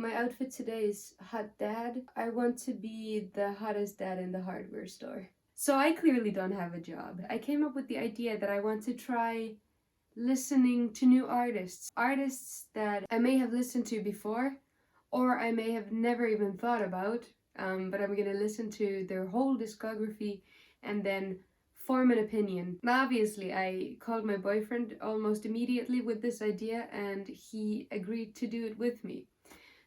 My outfit today is hot dad. I want to be the hottest dad in the hardware store. So I clearly don't have a job. I came up with the idea that I want to try listening to new artists. Artists that I may have listened to before, or I may have never even thought about, but I'm gonna listen to their whole discography and then form an opinion. Now, obviously, I called my boyfriend almost immediately with this idea and he agreed to do it with me.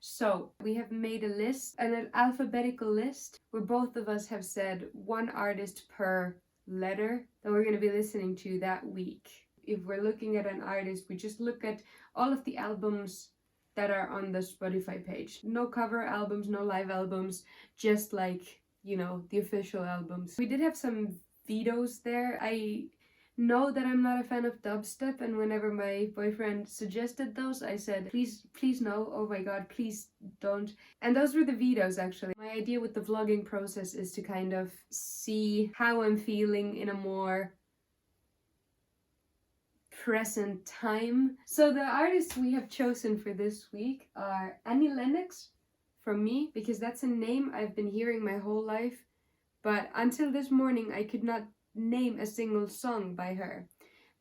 So we have made a list, an alphabetical list, where both of us have said one artist per letter that we're going to be listening to that week. If we're looking at an artist, we just look at all of the albums that are on the Spotify page. No cover albums, no live albums, just like, you know, the official albums. We did have some vetoes there. I know that I'm not a fan of dubstep, and whenever my boyfriend suggested those, I said, please no, oh my god, please don't. And those were the vetoes, actually. My idea with the vlogging process is to kind of see how I'm feeling in a more present time. So the artists we have chosen for this week are Lennox, from me, because that's a name I've been hearing my whole life, but until this morning I could not name a single song by her.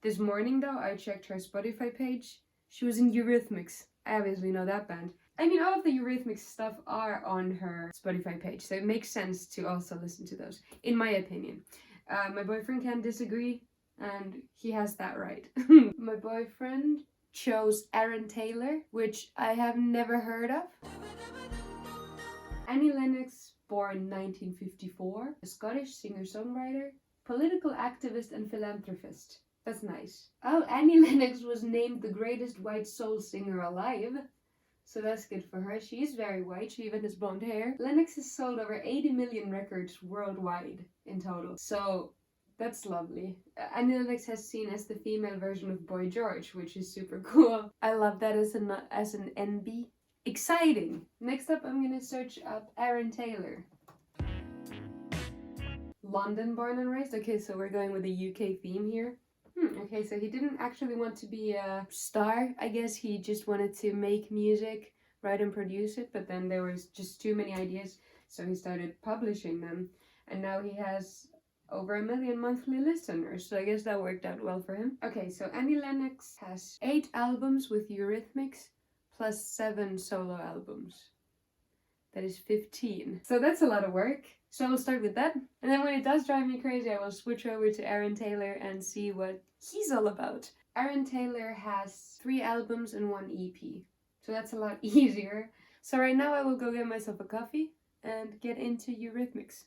This morning though, I checked her Spotify page. She was in Eurythmics. I obviously know that band. I mean, all of the Eurythmics stuff are on her Spotify page, so it makes sense to also listen to those, in my opinion. My boyfriend can disagree, and he has that right. My boyfriend chose Aaron Taylor, which I have never heard of. Lennox, born 1954, a Scottish singer-songwriter, political activist and philanthropist. That's nice. Oh, Lennox was named the greatest white soul singer alive. So that's good for her. She is very white. She even has blonde hair. Lennox has sold over 80 million records worldwide in total. So that's lovely. Lennox has seen as the female version of Boy George, which is super cool. I love that as an NB. Exciting! Next up, I'm gonna search up Aaron Taylor. London born and raised. Okay, so we're going with a UK theme here. Okay, so he didn't actually want to be a star. I guess he just wanted to make music, write and produce it, but then there was just too many ideas, so he started publishing them. And now he has over 1 million monthly listeners, so I guess that worked out well for him. Okay, so Lennox has 8 albums with Eurythmics, plus 7 solo albums. That is 15. So that's a lot of work. So I'll start with that. And then when it does drive me crazy, I will switch over to Aaron Taylor and see what he's all about. Aaron Taylor has 3 albums and 1 EP. So that's a lot easier. So right now I will go get myself a coffee and get into Eurythmics.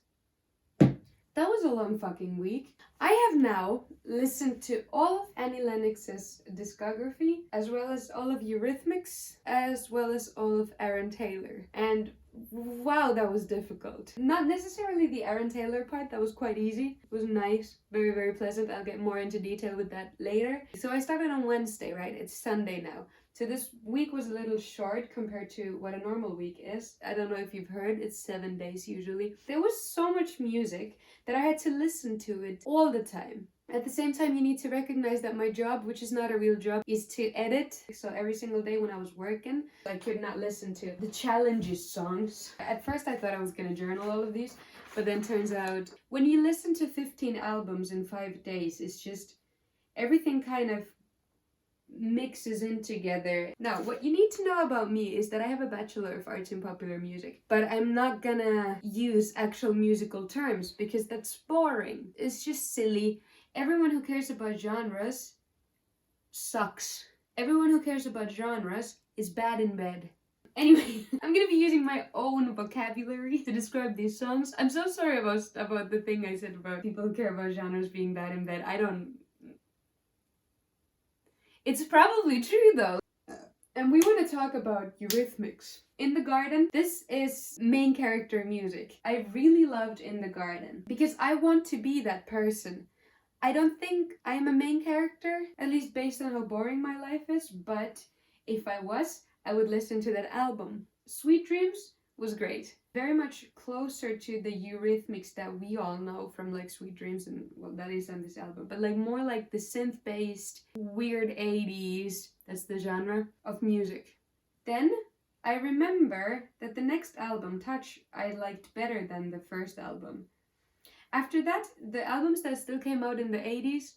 That was a long fucking week. I have now listened to all of Annie Lennox's discography, as well as all of Eurythmics, as well as all of Aaron Taylor. And wow, that was difficult. Not necessarily the Aaron Taylor part, that was quite easy. It was nice, very, very pleasant. I'll get more into detail with that later. So I started on Wednesday, right? It's Sunday now. So this week was a little short compared to what a normal week is. I don't know if you've heard, it's 7 days usually. There was so much music that I had to listen to it all the time. At the same time, you need to recognize that my job, which is not a real job, is to edit. So every single day when I was working, I could not listen to the challenges songs. At first I thought I was gonna journal all of these, but then turns out when you listen to 15 albums in 5 days, it's just everything kind of mixes in together. Now, what you need to know about me is that I have a Bachelor of Arts in Popular Music, but I'm not gonna use actual musical terms because that's boring. It's just silly. Everyone who cares about genres sucks. Everyone who cares about genres is bad in bed. Anyway, I'm gonna be using my own vocabulary to describe these songs. I'm so sorry about the thing I said about people who care about genres being bad in bed. It's probably true though. And we want to talk about Eurythmics. In the Garden, this is main character music. I really loved In the Garden because I want to be that person. I don't think I'm a main character, at least based on how boring my life is, but if I was, I would listen to that album. Sweet Dreams was great. Very much closer to the Eurythmics that we all know from like Sweet Dreams and, well, that is on this album, but like more like the synth-based, weird 80s, that's the genre of music. Then I remember that the next album, Touch, I liked better than the first album. After that, the albums that still came out in the 80s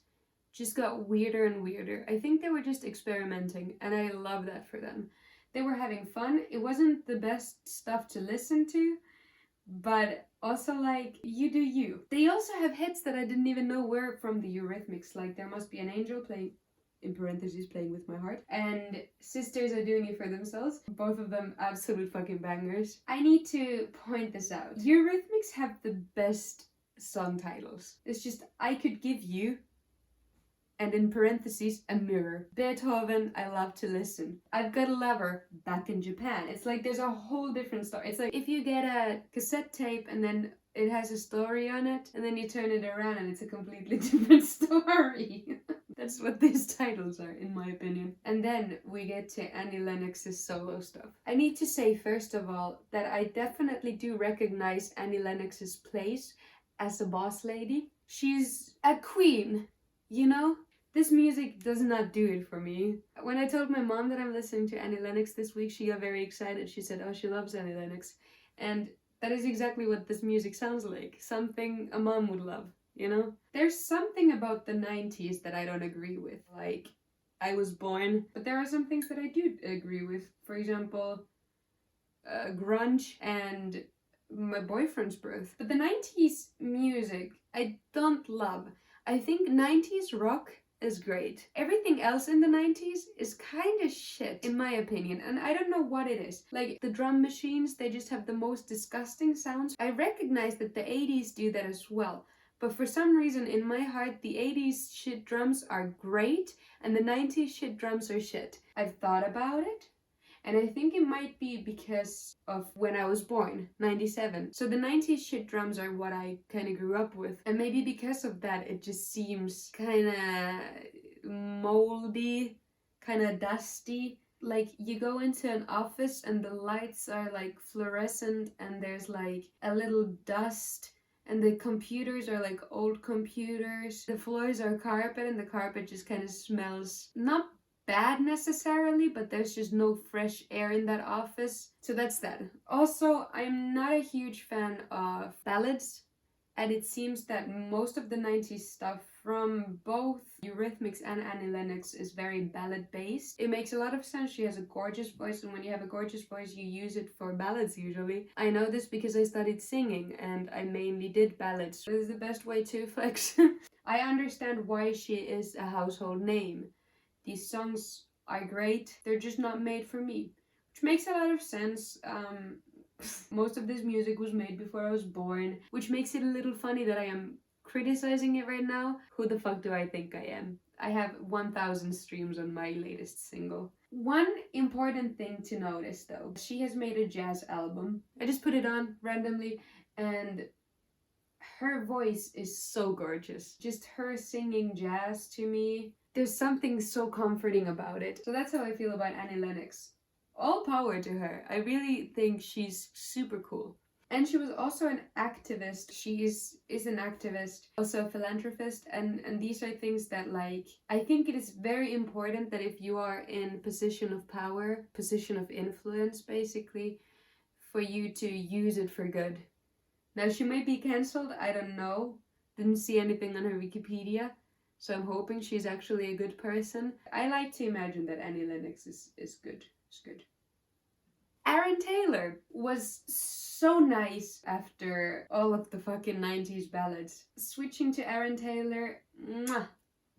just got weirder and weirder. I think they were just experimenting, and I love that for them. They were having fun. It wasn't the best stuff to listen to, but also, like, you do you. They also have hits that I didn't even know were from the Eurythmics, like There Must Be an Angel, playing, in parentheses, Playing With My Heart, and Sisters Are Doing It For Themselves. Both of them absolute fucking bangers. I need to point this out. Eurythmics have the best song titles. It's just, I Could Give You, and in parentheses, a mirror. Beethoven, I Love to Listen. I've Got a Lover, Back in Japan. It's like there's a whole different story. It's like if you get a cassette tape and then it has a story on it, and then you turn it around and it's a completely different story. That's what these titles are, in my opinion. And then we get to Annie Lennox's solo stuff. I need to say, first of all, that I definitely do recognize Annie Lennox's place as a boss lady. She's a queen, you know? This music does not do it for me. When I told my mom that I'm listening to Annie Lennox this week, she got very excited. She said, oh, she loves Annie Lennox. And that is exactly what this music sounds like. Something a mom would love, you know? There's something about the 90s that I don't agree with. Like, I was born, but there are some things that I do agree with. For example, grunge and my boyfriend's birth. But the 90s music, I don't love. I think 90s rock is great. Everything else in the 90s is kind of shit, in my opinion, and I don't know what it is. Like, the drum machines, they just have the most disgusting sounds. I recognize that the 80s do that as well, but for some reason in my heart, the 80s shit drums are great, and the 90s shit drums are shit. I've thought about it, and I think it might be because of when I was born, 97. So the 90s shit drums are what I kind of grew up with. And maybe because of that, it just seems kind of moldy, kind of dusty. Like, you go into an office and the lights are like fluorescent and there's like a little dust. And the computers are like old computers. The floors are carpet and the carpet just kind of smells not bad necessarily, but there's just no fresh air in that office. So that's that. Also, I'm not a huge fan of ballads, and it seems that most of the 90s stuff from both Eurythmics and Annie Lennox is very ballad based. It makes a lot of sense. She has a gorgeous voice, and when you have a gorgeous voice, you use it for ballads usually. I know this because I studied singing and I mainly did ballads. This is the best way to flex. I understand why she is a household name. These songs are great, they're just not made for me. Which makes a lot of sense. Most of this music was made before I was born, which makes it a little funny that I am criticizing it right now. Who the fuck do I think I am? I have 1,000 streams on my latest single. One important thing to notice though, she has made a jazz album. I just put it on randomly and her voice is so gorgeous. Just her singing jazz to me, there's something so comforting about it. So that's how I feel about Annie Lennox. All power to her. I really think she's super cool. And she was also an activist. She is an activist, also a philanthropist, and these are things that, like, I think it is very important that if you are in position of power, position of influence basically, for you to use it for good. Now she might be cancelled, I don't know. Didn't see anything on her Wikipedia. So I'm hoping she's actually a good person. I like to imagine that Annie Lennox is good. It's good. Aaron Taylor was so nice after all of the fucking 90s ballads. Switching to Aaron Taylor, mwah,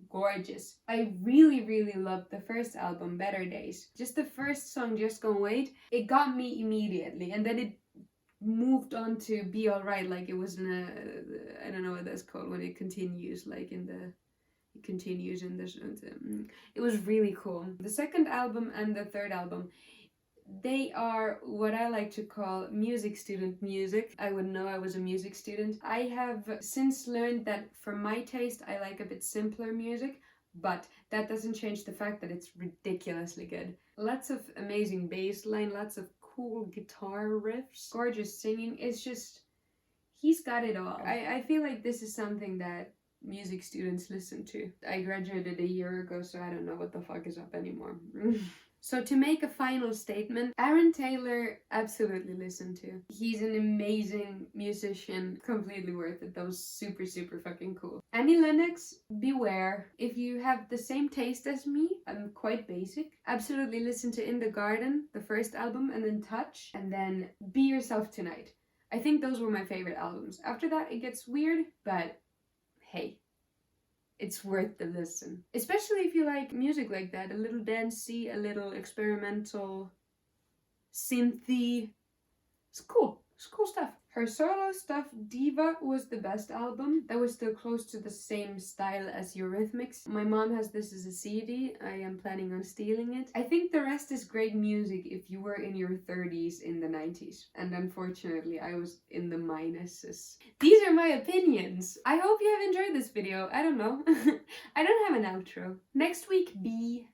gorgeous. I really, really loved the first album, Better Days. Just the first song, Just Gonna Wait, it got me immediately. And then it moved on to Be Alright, like it was in a, I don't know what that's called, when it continues, like in the... It continues in this. It was really cool. The second album and the third album, they are what I like to call music student music. I would know I was a music student. I have since learned that for my taste, I like a bit simpler music, but that doesn't change the fact that it's ridiculously good. Lots of amazing bass line, lots of cool guitar riffs, gorgeous singing. It's just, he's got it all. I feel like this is something that music students listen to. I graduated a year ago, so I don't know what the fuck is up anymore. So to make a final statement, Aaron Taylor, absolutely listen to. He's an amazing musician, completely worth it. That was super, super fucking cool. Annie Lennox, beware. If you have the same taste as me, I'm quite basic. Absolutely listen to In the Garden, the first album, and then Touch, and then Be Yourself Tonight. I think those were my favorite albums. After that, it gets weird, but hey. It's worth the listen. Especially if you like music like that. A little dancey, a little experimental, synthy. It's cool. It's cool stuff. Her solo stuff, Diva, was the best album. That was still close to the same style as Eurythmics. My mom has this as a CD. I am planning on stealing it. I think the rest is great music if you were in your 30s in the 90s. And unfortunately, I was in the minuses. These are my opinions. I hope you have enjoyed this video. I don't know. I don't have an outro. Next week, B.